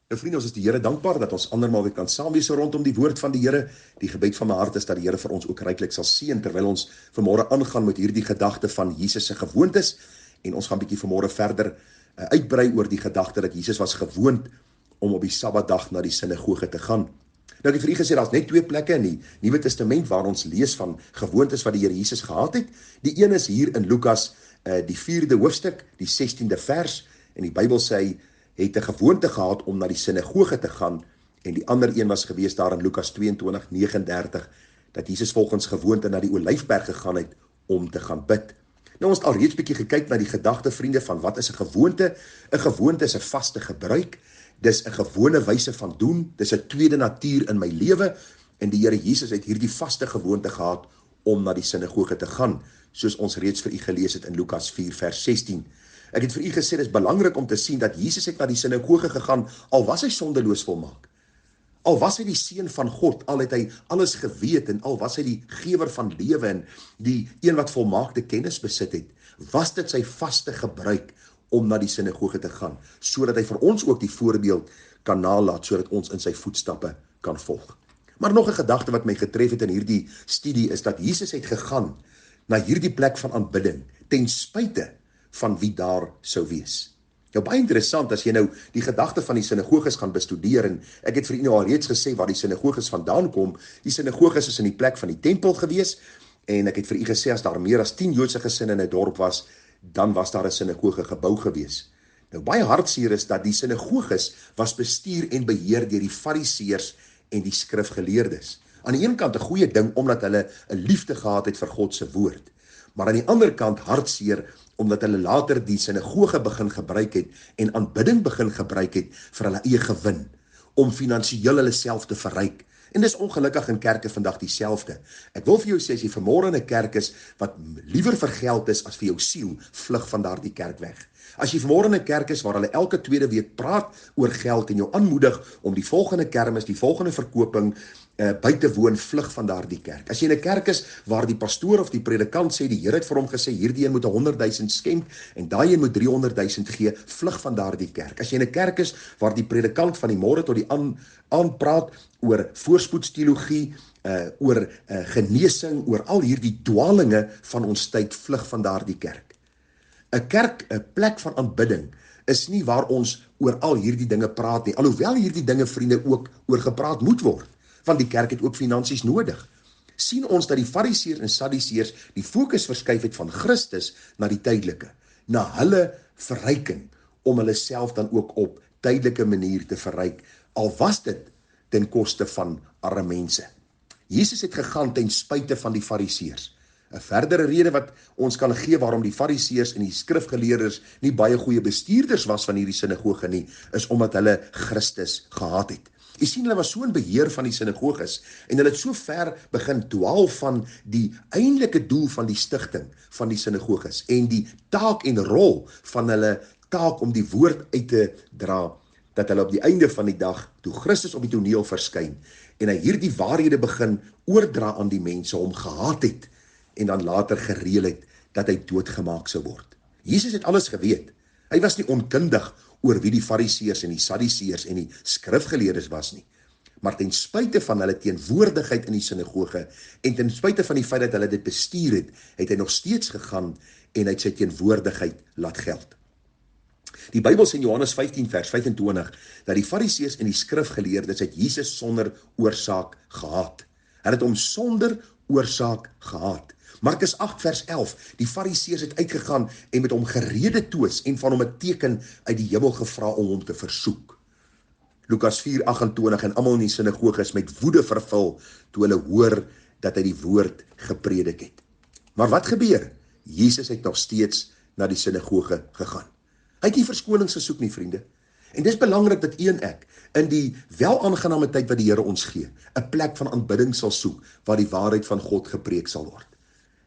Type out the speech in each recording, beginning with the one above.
Nou vriende, ons is die Here dankbaar dat ons andermaal weer kan saam wees rondom die woord van die Here. Die gebed van my hart is dat die Here vir ons ook ryklik sal seën terwyl ons vanmôre aangaan met hierdie gedagte van Jesus se gewoontes. En ons gaan bietjie vanmôre verder uitbrei oor die gedagte dat Jesus was gewoond om op die Sabbatdag na die sinagoge te gaan. Nou ek het vir u gesê, daar's net 2 plekke in die Nuwe Testament waar ons lees van gewoontes wat die Here Jesus gehad het. Die een is hier in Lukas, die 4de hoofstuk, die 16de vers, en die Bybel sê hy het 'n gewoonte gehad om na die sinagoge te gaan, en die ander een was gewees daar in Lukas 22:39, dat Jesus volgens gewoonte na die Olyfberg gegaan het om te gaan bid. Nou ons het al reeds bietjie gekyk na die gedagte, vriende, van wat is 'n gewoonte? 'n Gewoonte is 'n vaste gebruik, dis 'n gewone wyse van doen, dis 'n tweede natuur in my lewe, en die Here Jesus het hierdie vaste gewoonte gehad om na die sinagoge te gaan, soos ons reeds vir u gelees het in Lukas 4 vers 16. Ek het vir u gesê, dit is belangrik om te sien dat Jesus het na die sinagoge gegaan, al was hy sondeloos volmaak. Al was hy die seun van God, al het hy alles geweet, en al was hy die gewer van lewe, en die een wat volmaakte kennis besit het, was dit sy vaste gebruik om na die sinagoge te gaan, sodat hy vir ons ook die voorbeeld kan nalat, sodat ons in sy voetstappe kan volg. Maar nog 'n gedagte wat my getref het in hierdie studie, is dat Jesus het gegaan na hierdie plek van aanbidding, ten spyte van wie daar sou wees. Nou baie interessant as jy nou die gedagte van die sinagoges gaan bestudeer, en ek het vir u nou al reeds gesê waar die sinagoges vandaan kom. Die sinagoges is in die plek van die tempel gewees, en ek het vir u gesê as daar meer as 10 Joodse gesinne in 'n dorp was, dan was daar 'n sinagoge gebou gewees. Nou baie hartseer is dat die sinagoges was bestuur en beheer deur die fariseërs en die skrifgeleerdes. Aan die een kant 'n goeie ding omdat hulle 'n liefde gehad het vir God se woord, maar aan die ander kant hartseer omdat hulle later die sinagoge begin gebruik het en aanbidding begin gebruik het vir hulle eie gewin, om finansiëel hulle self te verryk. En dis ongelukkig in kerke vandag dieselfde. Ek wil vir jou sê, as jy vanmôre in 'n kerk is wat liewer vir geld is as vir jou siel, vlug van daardie kerk weg. As jy vanmôre in 'n kerk is waar hulle elke tweede week praat oor geld en jou aanmoedig om die volgende kermis, die volgende verkoping by te woon, vlug van daardie kerk. As jy in 'n kerk is waar die pastoor of die predikant sê, die Here het vir hom gesê, hierdie een moet 100.000 skenk en daai een moet 300.000 gee, vlug van daardie kerk. As jy in 'n kerk is waar die predikant van die môre tot die aand praat oor voorspoedsteologie, oor genesing, oor al hierdie dwalinge van ons tyd, vlug van daardie kerk. 'n Kerk, 'n plek van aanbidding, is nie waar ons oor al hierdie dinge praat nie, alhoewel hierdie dinge, vriende, ook oor gepraat moet word, want die kerk het ook finansies nodig. Sien ons dat die fariseërs en sadduseërs die fokus verskuif het van Christus na die tydelike, na hulle verryking, om hulle self dan ook op tydelike manier te verryk, al was dit ten koste van arme mense. Jesus het gegaan ten spyte van die fariseërs. 'n verdere rede wat ons kan gee waarom die fariseërs en die skrifgeleerders nie baie goeie bestuurders was van hierdie sinagoge nie, is omdat hulle Christus gehaat het. Jy sien, hulle was so in beheer van die sinagoges, en hulle het so ver begin dwaal van die eintlike doel van die stigting van die sinagoges, en die taak en rol van hulle taak om die woord uit te dra, dat hulle op die einde van die dag, toe Christus op die toneel verskyn, en hy hierdie waarhede begin oordra aan die mense, hom gehaat het, en dan later gereël het, dat hy doodgemaak sou word. Jesus het alles geweet. Hy was nie onkundig oor wie die fariseërs en die sadduseërs en die skrifgeleerdes was nie. Maar ten spyte van hulle teenwoordigheid in die sinagoge, en ten spyte van die feit dat hulle dit bestuur het hy nog steeds gegaan, en hy het sy teenwoordigheid laat geld. Die Bybel sê in Johannes 15 vers 25, dat die fariseërs en die skrifgeleerdes het Jesus sonder oorsaak gehaat. Hulle het hom sonder oorsaak gehaat. Markus 8 vers 11, die fariseërs het uitgegaan en met hom gerede toos en van hom 'n teken uit die hemel gevra om hom te versoek. Lukas 4:28, en almal in die sinagoge is met woede vervul toe hulle hoor dat hy die woord gepredik het. Maar wat gebeur? Jesus het nog steeds na die sinagoge gegaan. Hy het nie verskonings gesoek nie, vriende. En dis belangrik dat u en ek in die welaangename tyd wat die Here ons gee, 'n plek van aanbidding sal soek waar die waarheid van God gepreek sal word.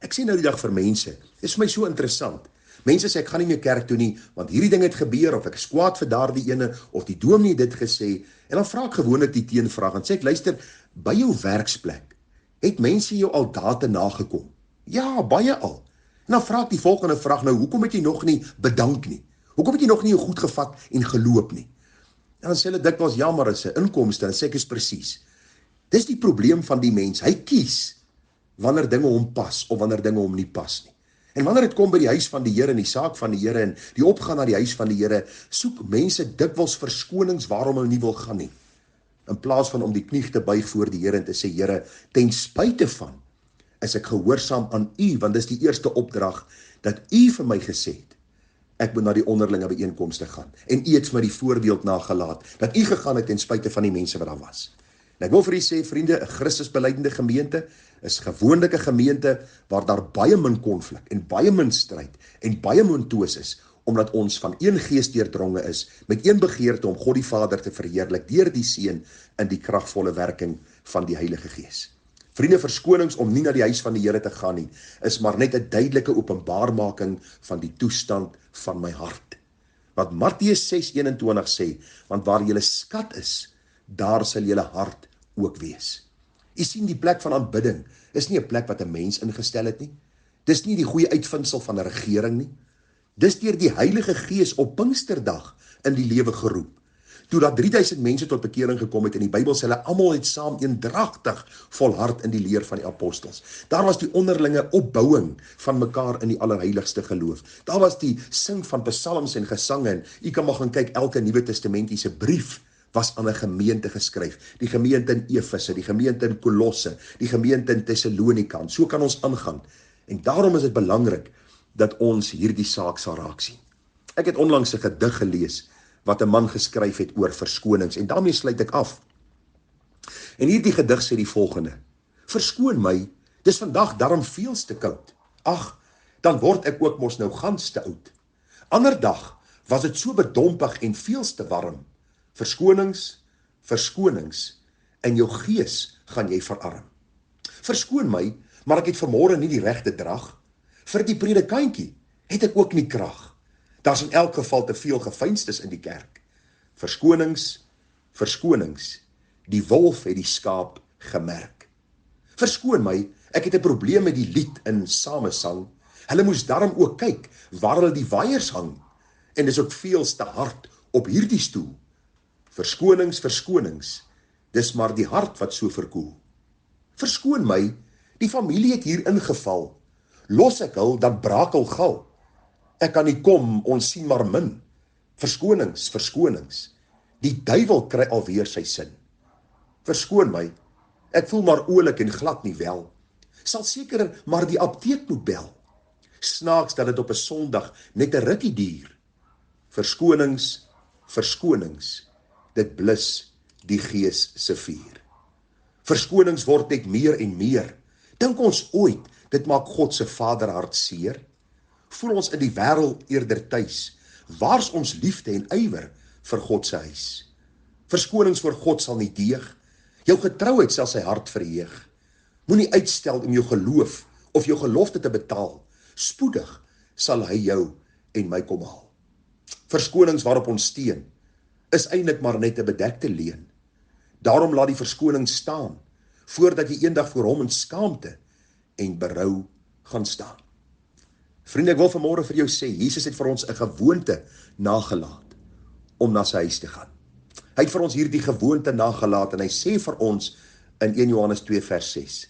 Ek sê nou die dag vir mense, is vir my so interessant. Mense sê ek gaan nie meer kerk toe nie, want hierdie ding het gebeur, of ek is kwaad vir daardie ene, of die dominee dit gesê, en dan vra ek gewoonlik die teenvraag, en sê ek, luister, by jou werksplek, het mense jou al date nagekom? Ja, baie al. En dan vra ek die volgende vraag, nou, hoekom het jy nog nie bedank nie? Hoekom het jy nog nie jou goed gevat en geloop nie? Dan sê hulle dikwels, ja, maar is 'n inkomste, en sê ek is presies. Dis die probleem van die mens, hy kies wanneer dinge hom pas, of wanneer dinge hom nie pas nie. En wanneer dit kom by die huis van die Here, en die saak van die Here, en die opgaan na die huis van die Here, soek mense dikwels verskonings waarom hulle nie wil gaan nie. In plaas van om die knie te buig voor die Here en te sê, Here, ten spyte van, is ek gehoorsaam aan U, want dis die eerste opdrag, dat U vir my gesê het, ek moet na die onderlinge byeenkomste gaan, en U het my die voorbeeld nagelaat, dat U gegaan het ten spyte van die mense wat daar was. En ek wil vir u sê, vriende, 'n Christusbelyddende gemeente is gewoonlik 'n gemeente waar daar baie min konflik en baie min stryd en baie min twis is, omdat ons van een gees deurdronge is, met een begeerte om God die Vader te verheerlik deur die Seun in die kragvolle werking van die Heilige Gees. Vriende, verskonings om nie na die huis van die Here te gaan nie, is maar net 'n duidelike openbaarmaking van die toestand van my hart. Wat Matteus 6:21 sê, want waar julle skat is, daar sal julle hart ook wees. U sien, die plek van aanbidding is nie 'n plek wat 'n mens ingestel het nie. Dis nie die goeie uitvinding van 'n regering nie. Dis deur die Heilige Gees op Pinksterdag in die lewe geroep. Toe dat 3000 mense tot bekering gekom het, en die Bybel sê hulle almal het saam eendragtig volhard in die leer van die apostels. Daar was die onderlinge opbouing van mekaar in die allerheiligste geloof. Daar was die sing van psalms en gesange, en u kan maar gaan kyk, elke Nuwe Testamentiese brief was aan 'n gemeente geskryf. Die gemeente in Efese, die gemeente in Kolosse, die gemeente in Thessalonika. So kan ons aangaan. En daarom is dit belangrik dat ons hierdie saak sal raak sien. Ek het onlangs 'n gedig gelees wat 'n man geskryf het oor verskonings, en daarmee sluit ek af. En hierdie gedig sê die volgende: Verskoon my, dis vandag darm veels te koud. Ag, dan word ek ook mos nou gans te oud. Ander dag was dit so bedompig en veels te warm. Verskonings, verskonings, in jou gees gaan jy verarm. Verskoon my, maar ek het vanmôre nie die regte drag. Vir die predikantjie het ek ook nie krag. Daar's in elk geval te veel geveinstes in die kerk. Verskonings, verskonings, die wolf het die skaap gemerk. Verskoon my, ek het 'n probleem met die lied in samesang. Hulle moes daarom ook kyk waar hulle die waaiers hang, en dis ook veels te hard op hierdie stoel. Verskonings, verskonings, dis maar die hart wat so verkoel. Verskoon my, die familie het hier ingeval. Los ek hul, dan braak hul gal. Ek kan nie kom, ons sien maar min. Verskonings, verskonings, die duiwel kry alweer sy sin. Verskoon my, ek voel maar oulik en glad nie wel. Sal seker maar die apteek moet bel. Snaaks dat dit op 'n Sondag net 'n rukkie duur. Verskonings, verskonings, dit blus die gees se vuur. Verskonings word net meer en meer. Dink ons ooit, dit maak God se vaderhart seer? Voel ons in die wêreld eerder tuis? Waar's ons liefde en ywer vir God se huis? Verskonings voor God sal nie deeg. Jou getrouheid sal sy hart verheeg. Moenie uitstel om jou geloof of jou gelofte te betaal. Spoedig sal hy jou en my kom haal. Verskonings waarop ons steun is eintlik maar net 'n bedekte leuen. Daarom laat die verskoning staan, voordat jy eendag voor hom in skaamte en berou gaan staan. Vriende, ek wil vanmôre vir jou sê, Jesus het vir ons 'n gewoonte nagelaat om na sy huis te gaan. Hy het vir ons hierdie gewoonte nagelaat, en hy sê vir ons in 1 Johannes 2 vers 6,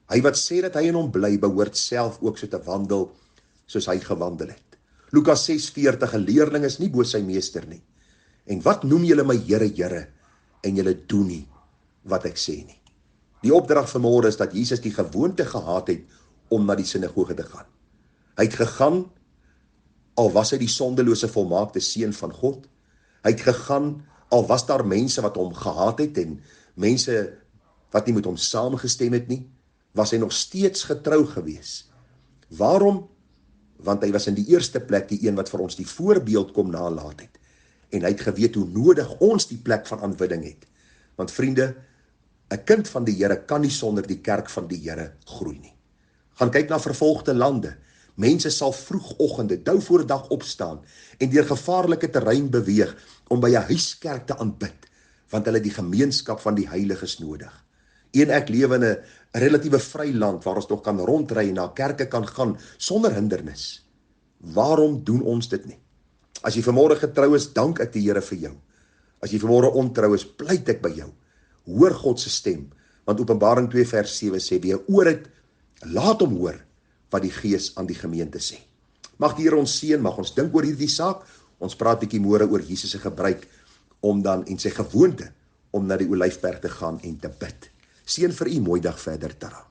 hy wat sê dat hy in hom bly, behoort self ook so te wandel soos hy gewandel het. Lukas 6:40, 'n leerling is nie bo sy meester nie. En wat noem julle my Here, Here, en julle doen nie wat ek sê nie. Die opdrag vanmôre is dat Jesus die gewoonte gehad het om na die sinagoge te gaan. Hy het gegaan, al was hy die sondelose volmaakte seun van God. Hy het gegaan, al was daar mense wat hom gehaat het, en mense wat nie met hom saamgestem het nie, was hy nog steeds getrou gewees. Waarom? Want hy was in die eerste plek die een wat vir ons die voorbeeld kom nalaat het. En hy het geweet hoe nodig ons die plek van aanbidding het. Want vriende, 'n kind van die Here kan nie sonder die kerk van die Here groei nie. Gaan kyk na vervolgde lande. Mense sal vroegoggende, dou voor dag opstaan en deur gevaarlike terrein beweeg om by 'n huiskerk te aanbid, want hulle die gemeenskap van die heiliges nodig. En ek lewe in 'n relatiewe vry land waar ons nog kan rondry en na kerke kan gaan sonder hindernis. Waarom doen ons dit nie? As jy vanmôre getrou is, dank ek die Here vir jou. As jy vanmôre ontrou is, pleit ek by jou. Hoor God se stem, want Openbaring 2 vers 7 sê, wie 'n oor het, laat hom hoor wat die Gees aan die gemeente sê. Mag die Here ons seën, mag ons dink oor hierdie saak. Ons praat bietjie môre oor Jesus se gebruik om dan en sy gewoonte om na die Olyfberg te gaan en te bid. Seën vir u, mooi dag verder, Tara.